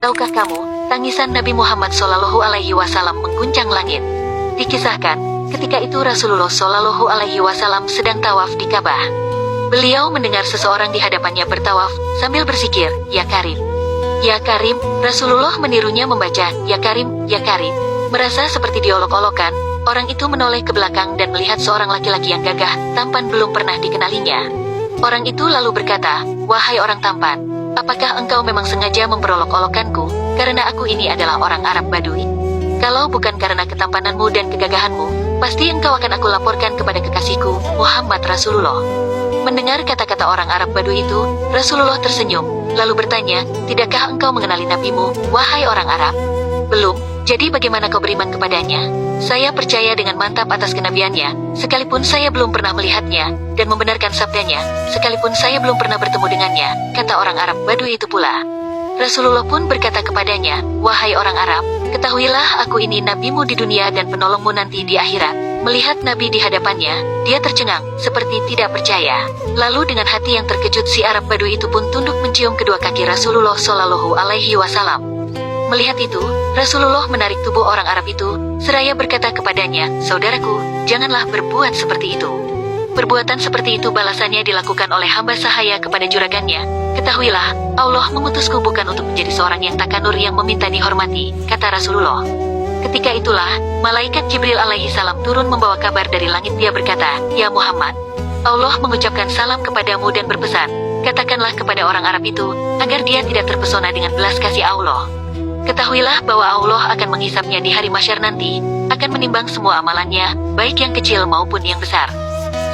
tahukah kamu, tangisan Nabi Muhammad Shallallahu Alaihi Wasallam mengguncang langit. Dikisahkan, ketika itu Rasulullah Shallallahu Alaihi Wasallam sedang tawaf di Ka'bah. Beliau mendengar seseorang di hadapannya bertawaf sambil berzikir, "Ya Karim, Ya Karim." Rasulullah menirunya membaca, "Ya Karim, Ya Karim." Merasa seperti diolok-olokan, orang itu menoleh ke belakang dan melihat seorang laki-laki yang gagah, tampan belum pernah dikenalinya. Orang itu lalu berkata, "Wahai orang tampan, apakah engkau memang sengaja memperolok-olokanku, karena aku ini adalah orang Arab Badui? Kalau bukan karena ketampananmu dan kegagahanmu, pasti engkau akan aku laporkan kepada kekasihku, Muhammad Rasulullah." Mendengar kata-kata orang Arab Badui itu, Rasulullah tersenyum, lalu bertanya, "Tidakkah engkau mengenali nabimu, wahai orang Arab?" "Belum, jadi bagaimana kau beriman kepadanya?" "Saya percaya dengan mantap atas kenabiannya, sekalipun saya belum pernah melihatnya, dan membenarkan sabdanya, sekalipun saya belum pernah bertemu dengannya," kata orang Arab Badui itu pula. Rasulullah pun berkata kepadanya, "Wahai orang Arab, ketahuilah aku ini nabimu di dunia dan penolongmu nanti di akhirat." Melihat Nabi di hadapannya, dia tercengang, seperti tidak percaya. Lalu dengan hati yang terkejut si Arab Badui itu pun tunduk mencium kedua kaki Rasulullah Shallallahu Alaihi Wasallam. Melihat itu, Rasulullah menarik tubuh orang Arab itu, seraya berkata kepadanya, "Saudaraku, janganlah berbuat seperti itu. Perbuatan seperti itu balasannya dilakukan oleh hamba sahaya kepada juragannya. Ketahuilah, Allah mengutusku bukan untuk menjadi seorang yang takanur yang meminta dihormati," kata Rasulullah. Ketika itulah, malaikat Jibril alaihi salam turun membawa kabar dari langit. Dia berkata, "Ya Muhammad, Allah mengucapkan salam kepadamu dan berpesan, katakanlah kepada orang Arab itu, agar dia tidak terpesona dengan belas kasih Allah. Ketahuilah bahwa Allah akan menghisapnya di hari mahsyar nanti, akan menimbang semua amalannya, baik yang kecil maupun yang besar."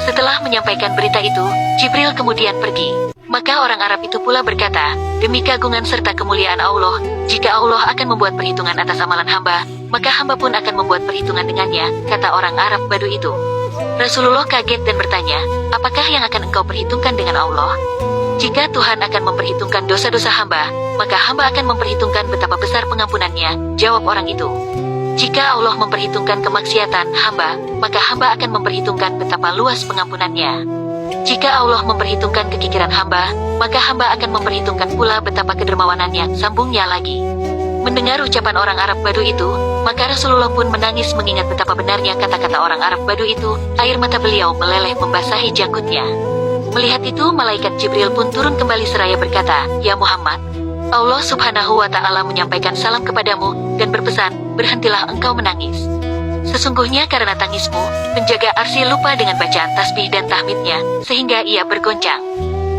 Setelah menyampaikan berita itu, Jibril kemudian pergi. Maka orang Arab itu pula berkata, "Demi keagungan serta kemuliaan Allah, jika Allah akan membuat perhitungan atas amalan hamba, maka hamba pun akan membuat perhitungan dengannya," kata orang Arab Badui itu. Rasulullah kaget dan bertanya, "Apakah yang akan engkau perhitungkan dengan Allah?" "Jika Tuhan akan memperhitungkan dosa-dosa hamba, maka hamba akan memperhitungkan betapa besar pengampunannya," jawab orang itu. "Jika Allah memperhitungkan kemaksiatan hamba, maka hamba akan memperhitungkan betapa luas pengampunannya. Jika Allah memperhitungkan kekikiran hamba, maka hamba akan memperhitungkan pula betapa kedermawanannya," sambungnya lagi. Mendengar ucapan orang Arab Badui itu, maka Rasulullah pun menangis mengingat betapa benarnya kata-kata orang Arab Badui itu, air mata beliau meleleh membasahi janggutnya. Melihat itu, malaikat Jibril pun turun kembali seraya berkata, "Ya Muhammad, Allah Subhanahu wa Ta'ala menyampaikan salam kepadamu dan berpesan, berhentilah engkau menangis. Sesungguhnya karena tangismu, penjaga arsy lupa dengan bacaan tasbih dan tahmidnya, sehingga ia bergoncang.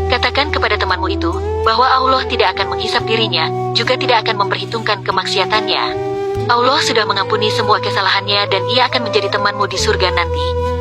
Katakan kepada temanmu itu, bahwa Allah tidak akan menghisap dirinya, juga tidak akan memperhitungkan kemaksiatannya. Allah sudah mengampuni semua kesalahannya dan ia akan menjadi temanmu di surga nanti."